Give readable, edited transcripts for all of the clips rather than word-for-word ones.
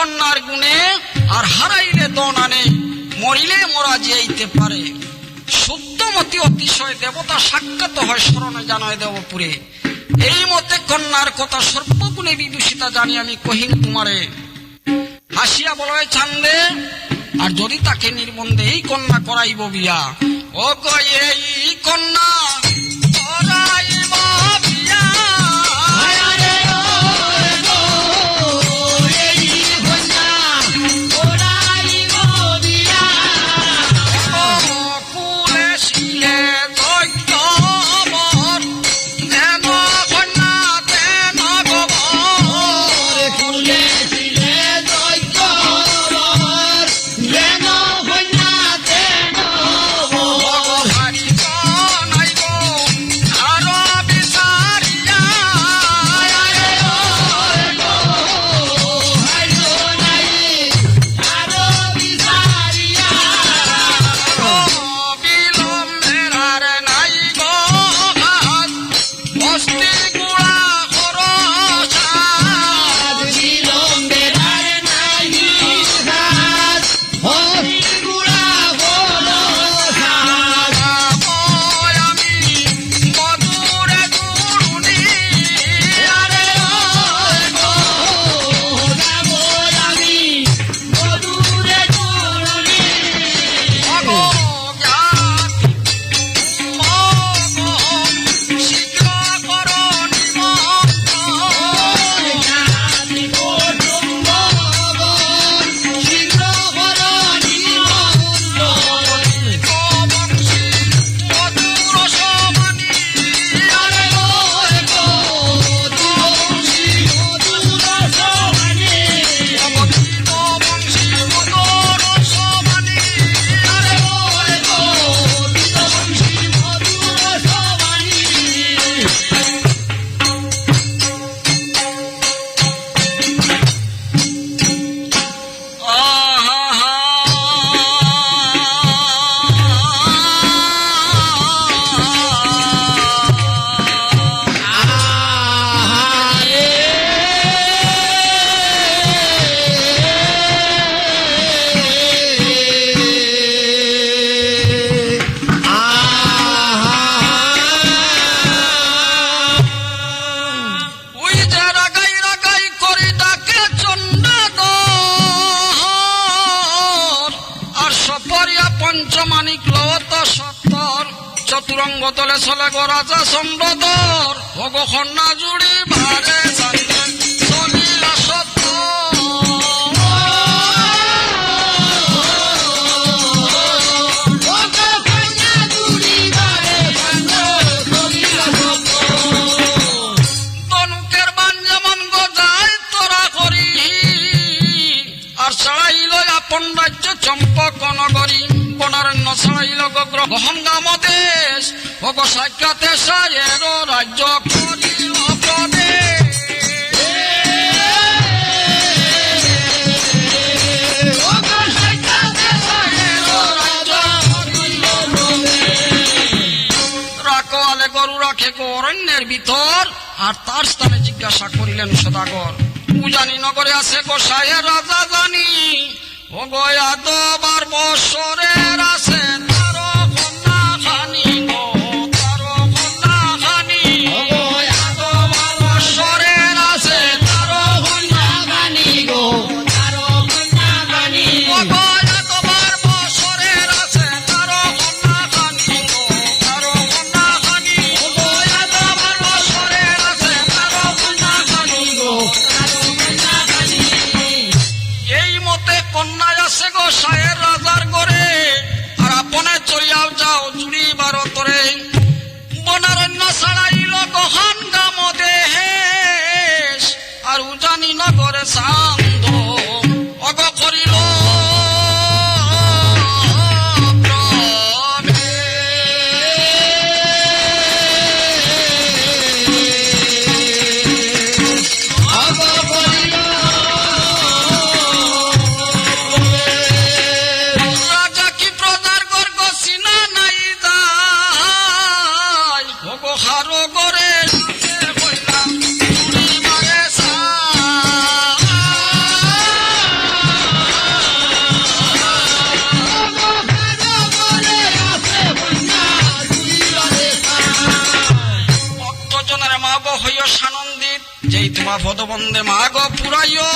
কন্যার গুণে আর হারাইলে দন আনে, মরিলে মরা যেতে পারে। শুদ্ধমতি অতিশয় দেবতা সাক্ষাৎ হয় স্মরণে জানায় দেবপুরে। এই মতে কন্যার কথা সর্বগুণে বিদূষিতা জানি আমি কহিন তোমারে। হাসিয়া বলয় চান্দে, আর যদি তাকে নির্বন্ধে এই কন্যা করাইব বিয়া। ও কয়ে এই কন্যা করাইব বিয়া, কুলে শিলে দৈত্য বর, দেন কন্যা দেন গোবর। কুলে শিলে দৈত্য বর, দেন কন্যা দেন গোবর। হারি নাইব আরো বিচারিয়া, বিলম্বের আর নাই গো হাত, বস্তি গুড়া খরচাত। বিলম্বের আর নাই হাত, বস্তি গুড়া খরচাত। আমি মধুরে দুরুনি, আরে গো যাবো আমি মধুরে দুরুনি। অগো শীঘ্র করো নিমন্ত্রণ, শীঘ্র করো নিমন্ত্রণ। বংশী মধুর সমানি, আরে গো বংশী মধুর সমানি। বংশী মধুর সমানি, আরে গো বংশী মধুর সমানি। ওই যে রাগাই রাগাই করি ডাকে চণ্ডাদর, আর সপরিয়া পঞ্চমানিক লওত সত্তর। চতুরঙ্গ তলে চলে গো রাজা চন্দ্রধর, ভগ কন্যা জুড়ি ভারে চান্দে চলিলা সত্তর। তনুকের বান যেমন গজায় তোরা করি, আর ছাড়াইল আপন রাজ্য চম্পক নগরী। বনারণ্য ছাড়াইল গহঙ্গাম দেশ, ভগ সাক্ষাতে সায়ের রাজ্য করিল প্রদেশ। রাখোয়ালে গরু রাখে গো অরণ্যের ভিতর, আর তার স্থানে জিজ্ঞাসা করিলেন সদাগর। উজানি নগরে আছে গোসাইয়ের রাজা জানি, ও গো আদবার বৎসরের আছে তার কন্যা খানি গো, তার কন্যা খানি। আদবার বৎসরের আছে তার কন্যা খানি গো, তার কন্যা খানি। ও গো আদবার বৎসরের আছে তার কন্যা খানি গো, তার কন্যা খানি। ও গো আদবার বৎসরের আছে তার কন্যা খানি গো, তার কন্যা খানি। এই মতে কন্যায় আছে গো সায়ের রাজার ঘরে, আর আপনে চলিয়াও যাও জুড়ি ভারতরে। বনারণ্য ছাড়াইল গহঙ্গাম দেশ, আর উজানি নগরে চান্দ অগ করিল রাজা কি প্রজার গর্গ সিনা নাই দায়, ভগ হারো গরে পদবন্দে মাগ পুরাইও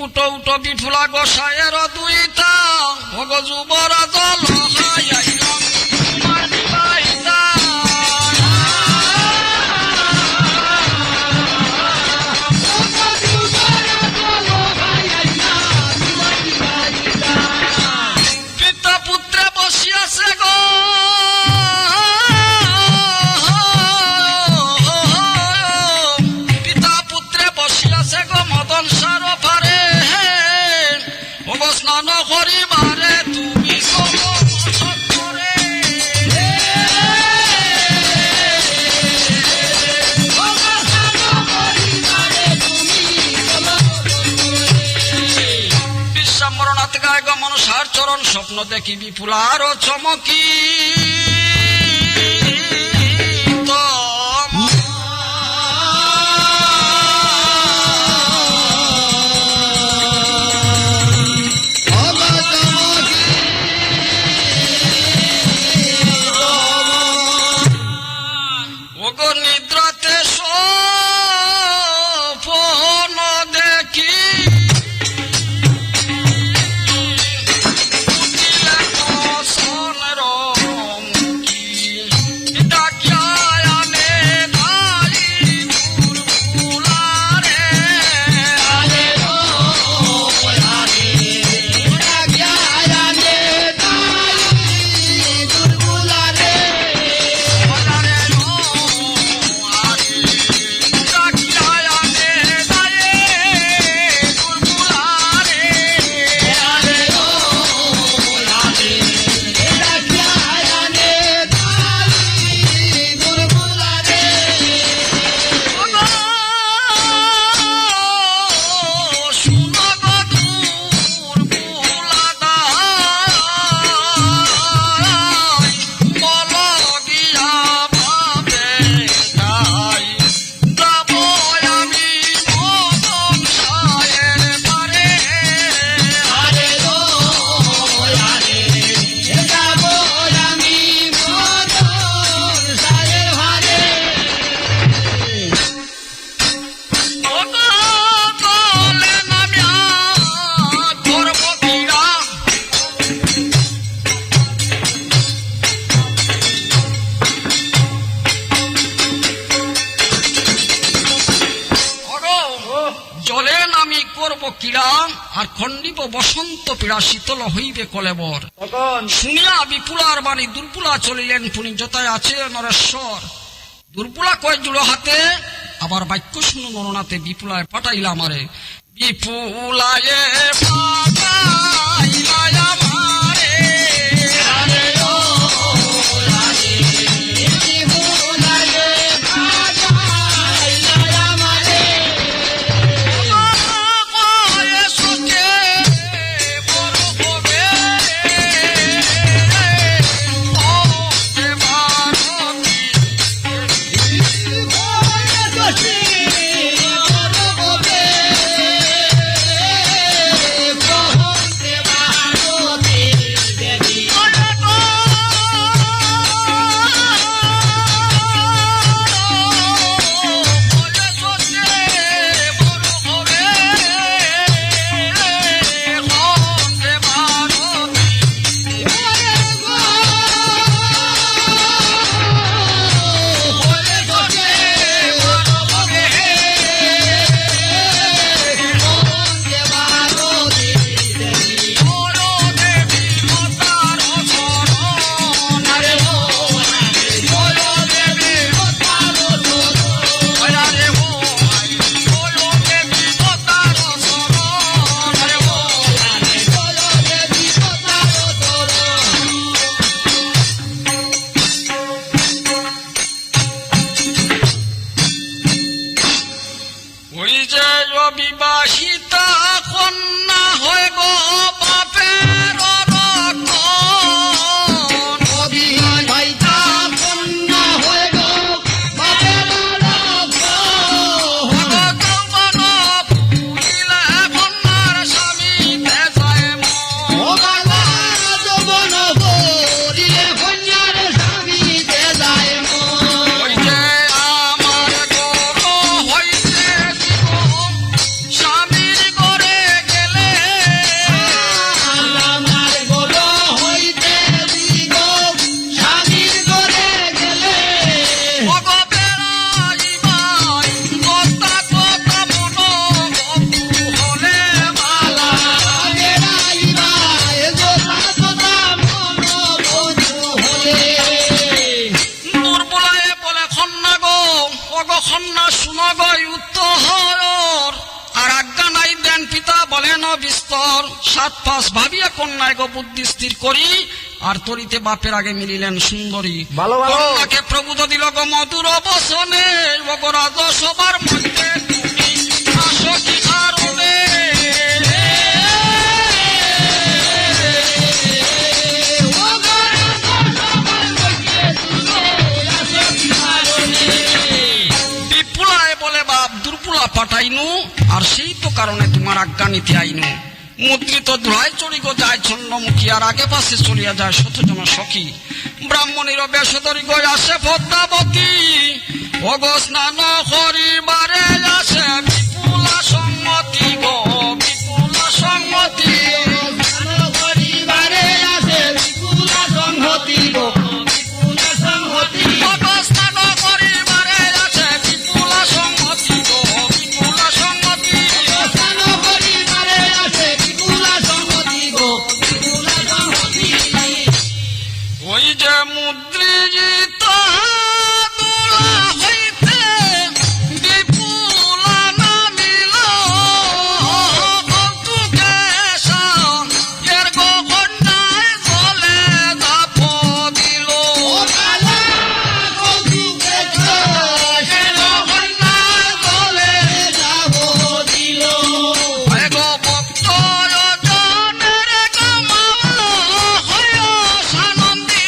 উটো উটো বিফুলা গোসাইয়ের দুইটা ভগ যুবরাজ লহাইলাম তোমার বিবাহিতা পিতা পুত্রে বসিয়াছে গো পিতা পুত্রে বসিয়াছে গো মদন সার পারে ওগো স্নান করিবারে তুমি করে বিশ্বামরণাথ গায় গো মনসার চরণ স্বপ্ন দেখি বিপুলার চমকি ওগো নিদ্রাতে স্বপ্ন দেখি উঠিলে কসনের মুখী ডাকিয়া আনে ধাই দুর্বুলারে আরে ও আরে ডাকিয়া আনে ধাই দুর্বুলারে আরে ও আরে ডাকিয়া আনে ধাই দুর্বুলারে আরে ও আরে ডাকিয়া আনে ধাই দুর্বুলারে শুনো গো দুর্বুলাদা বল গিয়া ভাবে তাই যাব আমি মদন সায়ের পারে আরে ও আরে যাব আমি মদন সায়ের পারে ওগো বলে নামিয়া করব বিড়া ওগো জলে নামি করব কিড়া আর খণ্ডিব বসন্ত পীড়া শীতল হইবে কলেবর শুনিয়া বিপুলার বাণী দুর্বুলা চলিলেন পুনি যতায় আছে নরেশ্বর দুর্বুলা কয় জুড়ো হাতে আবার বাক্য শুনো নরনাথে বিপুলায় পাঠাইলা আমারে বিপুলায় পাঠাইলা আমারে আরে ও আরে বিপুলায় পাঠাইলা আমারে কয় সুখে বড় হবে ও দেবারতী Oh, বিস্তর 7-5 ভাবিয়া কন্যায় গো বুদ্ধি স্থির করি আর তরিতে বাপের আগে মিলিলেন সুন্দরী। ভালো ভালো। কন্যাকে প্রভুত দিল গো মধুর বসনে, ও গো রাজসভার মধ্যে তুমি আসো কি কারণে? বিপুলায় বলে বাপ দুর্পুলা পাঠাইনু, আর সেই তো কারণে তোমার আজ্ঞা নিতে আইনু। মুদ্রিত ধুলাই চড়ি গো যায় ছন্নমুখী, আর আগে পাশে চলিয়া যায় শতজন সখী। ব্রাহ্মণীর বেশধরি গো আসে পদ্মাবতী, ও গো স্নান করিবারে আসে বিপুলা সম্মতি গো, বিপুলা সম্মতি। ওই যে মুদ্রিত দুলা হইতে বিপুলা নামিল, কৌতুকেশা এর গো কন্যায় জলে ধাপ দিল। গো ভক্ত জনের গমাল হইও সানন্দী,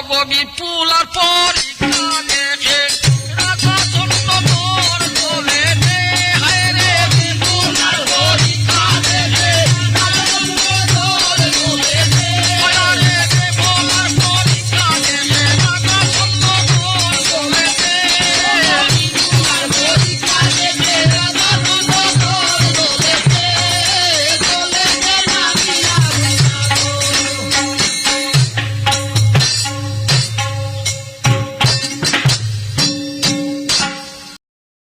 গো বিপুল আর পরি